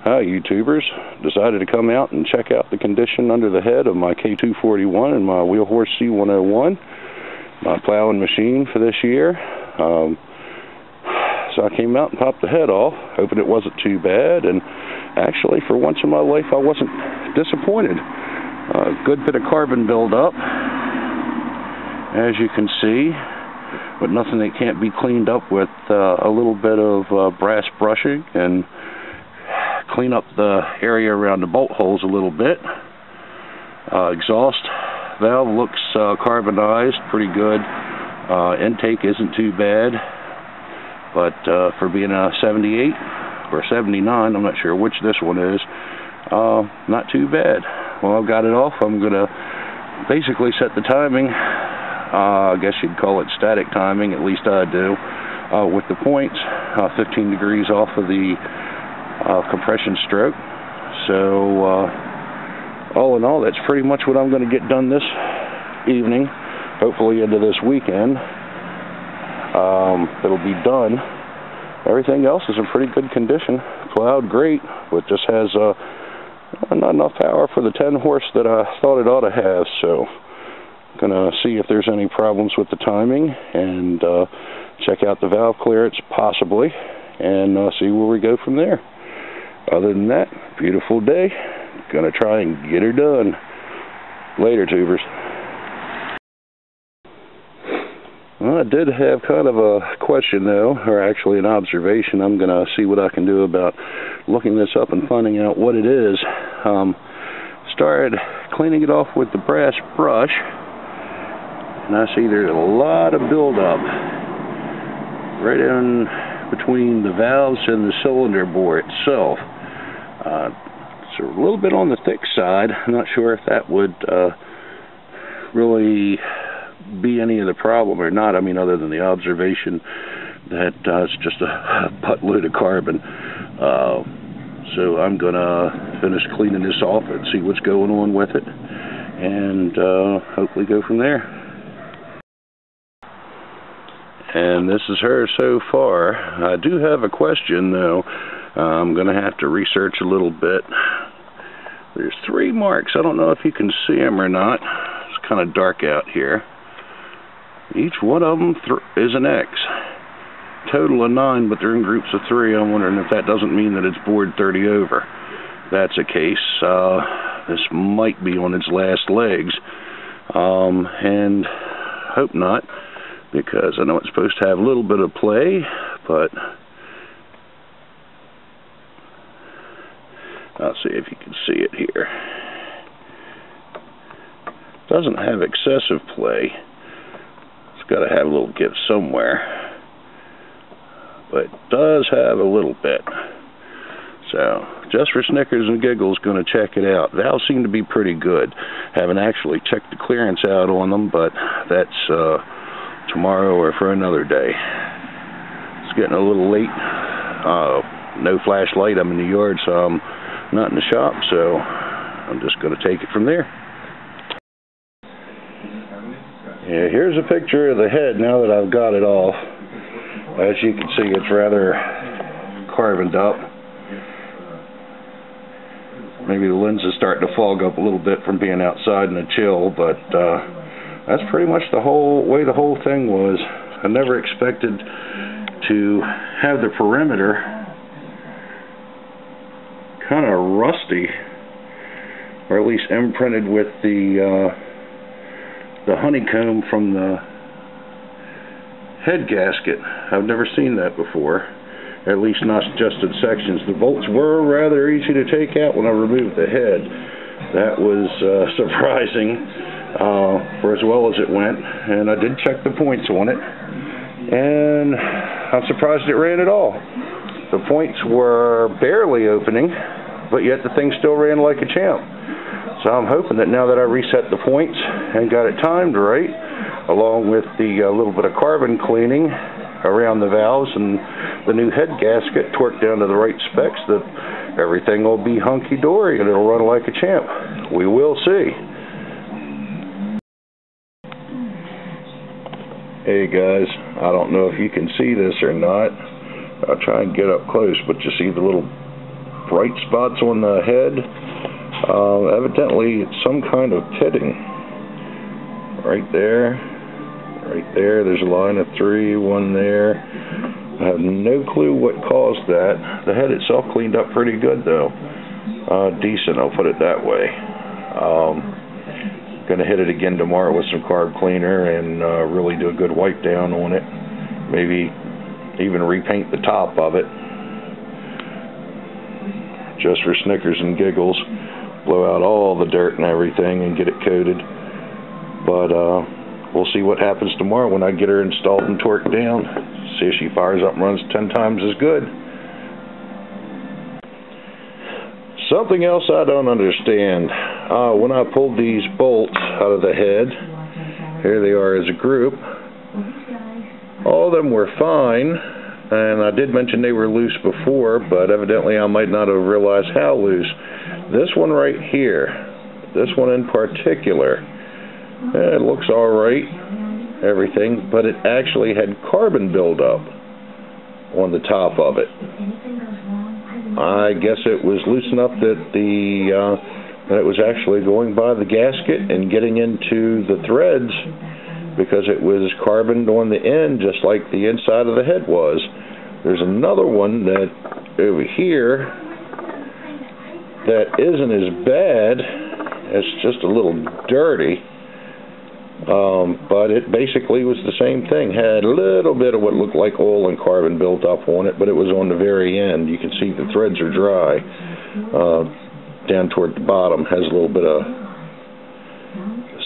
Hi YouTubers, decided to come out and check out the condition under the head of my K241 and my Wheelhorse C-101, my plowing machine for this year. So I came out and popped the head off, hoping it wasn't too bad, and actually for once in my life I wasn't disappointed. A good bit of carbon buildup, as you can see, but nothing that can't be cleaned up with a little bit of brass brushing and clean up the area around the bolt holes a little bit. Exhaust valve looks carbonized, pretty good. Intake isn't too bad, but for being a 78 or 79, I'm not sure which this one is, not too bad. Well, I've got it off. I'm going to basically set the timing. I guess you'd call it static timing, at least I do, with the points 15 degrees off of the compression stroke. So all in all, that's pretty much what I'm going to get done this evening, hopefully into this weekend. It'll be done. Everything else is in pretty good condition, plowed great, but just has not enough power for the 10 horse that I thought it ought to have. So gonna see if there's any problems with the timing and check out the valve clearance possibly, and see where we go from there. Other than that, beautiful day. Gonna try and get her done. Later, tubers. Well, I did have kind of a question though, or actually an observation. I'm gonna see what I can do about looking this up and finding out what it is. Started cleaning it off with the brass brush, and I see there's a lot of buildup right in between the valves and the cylinder bore itself. It's a little bit on the thick side. I'm not sure if that would really be any of the problem or not. I mean, other than the observation that it's just a buttload of carbon. So I'm gonna finish cleaning this off and see what's going on with it, and hopefully go from there. And this is her so far. I do have a question though. I'm going to have to research a little bit. There's 3 marks. I don't know if you can see them or not. It's kind of dark out here. Each one of them is an X. Total of 9, but they're in groups of 3. I'm wondering if that doesn't mean that it's bored 30 over. If that's the case, this might be on its last legs. And hope not, because I know it's supposed to have a little bit of play, but I'll see if you can see it here. Doesn't have excessive play. It's got to have a little give somewhere, but it does have a little bit. So just for snickers and giggles, going to check it out. Valves seem to be pretty good. Haven't actually checked the clearance out on them, but that's tomorrow or for another day. It's getting a little late. No flashlight. I'm in the yard, so I'm not in the shop, so I'm just going to take it from there. Yeah, here's a picture of the head now that I've got it off. As you can see, it's rather carboned up. Maybe the lens is starting to fog up a little bit from being outside in the chill, but that's pretty much the whole way the whole thing was. I never expected to have the perimeter kind of rusty, or at least imprinted with the honeycomb from the head gasket. I've never seen that before, at least not just in sections. The bolts were rather easy to take out when I removed the head. That was surprising for as well as it went, and I did check the points on it, and I'm surprised it ran at all. The points were barely opening, but yet the thing still ran like a champ. So I'm hoping that now that I reset the points and got it timed right, along with the little bit of carbon cleaning around the valves and the new head gasket torqued down to the right specs, that everything will be hunky-dory and it'll run like a champ. We will see. Hey guys, I don't know if you can see this or not. I'll try and get up close, but you see the little bright spots on the head. Evidently, it's some kind of pitting. Right there. Right there. There's a line of 3, one there. I have no clue what caused that. The head itself cleaned up pretty good, though. Decent, I'll put it that way. Gonna hit it again tomorrow with some carb cleaner and really do a good wipe down on it. Maybe even repaint the top of it. Just for snickers and giggles. Blow out all the dirt and everything and get it coated. But we'll see what happens tomorrow when I get her installed and torqued down. See if she fires up and runs 10 times as good. Something else I don't understand. When I pulled these bolts out of the head, here they are as a group. All of them were fine, and I did mention they were loose before, but evidently I might not have realized how loose. This one right here, this one in particular, it looks alright, everything, but it actually had carbon buildup on the top of it. I guess it was loose enough that that it was actually going by the gasket and getting into the threads, because it was carboned on the end just like the inside of the head was. There's another one that over here that isn't as bad. It's just a little dirty, but it basically was the same thing. Had a little bit of what looked like oil and carbon built up on it, but it was on the very end. You can see the threads are dry. Down toward the bottom has a little bit of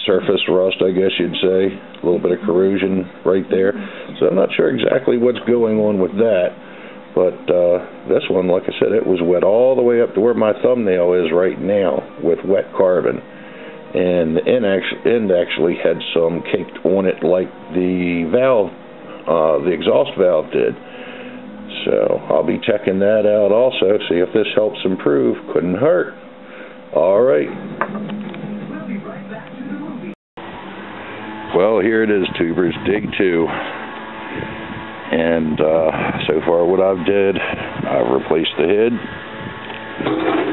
surface rust, I guess you'd say. A little bit of corrosion right there. So I'm not sure exactly what's going on with that. But this one, like I said, it was wet all the way up to where my thumbnail is right now with wet carbon. And the end actually had some caked on it like the valve, the exhaust valve did. So I'll be checking that out also, see if this helps improve. Couldn't hurt. All right. Well, here it is, tubers, dig 2. And so far what I've did, I've replaced the head,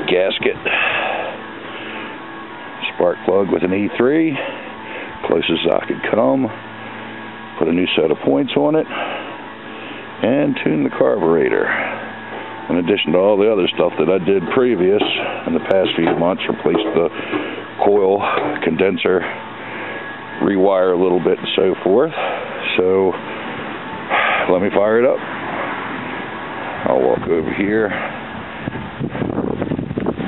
gasket, spark plug with an E3, closest I could come, put a new set of points on it, and tune the carburetor. In addition to all the other stuff that I did previous in the past few months, replaced the coil, condenser, rewire a little bit and so forth. So let me fire it up. I'll walk over here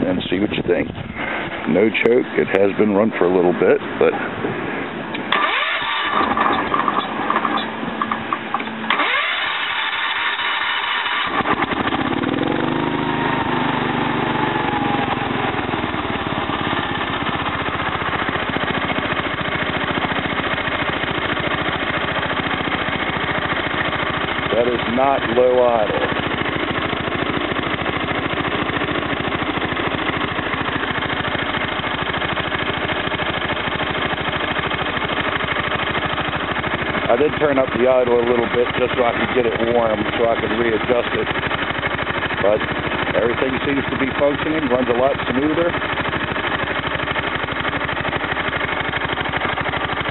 and see what you think. No choke. It has been run for a little bit, but that is not low idle. I did turn up the idle a little bit just so I could get it warm, so I could readjust it. But everything seems to be functioning, runs a lot smoother.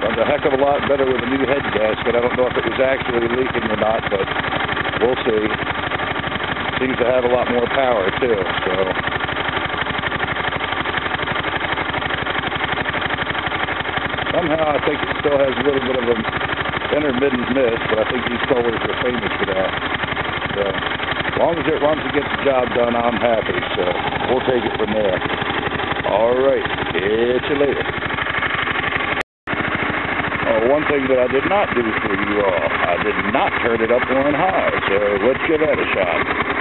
Runs a heck of a lot better with a new head gasket. I don't know if it was actually leaking or not, but we'll see. Seems to have a lot more power too, so. Somehow I think it still has a little bit of an intermittent miss, but I think these Kohlers are famous for that. So, as long as it runs and gets the job done, I'm happy, so we'll take it from there. Alright, catch you later. One thing that I did not do for you all, I did not turn it up on high, so let's give that a shot.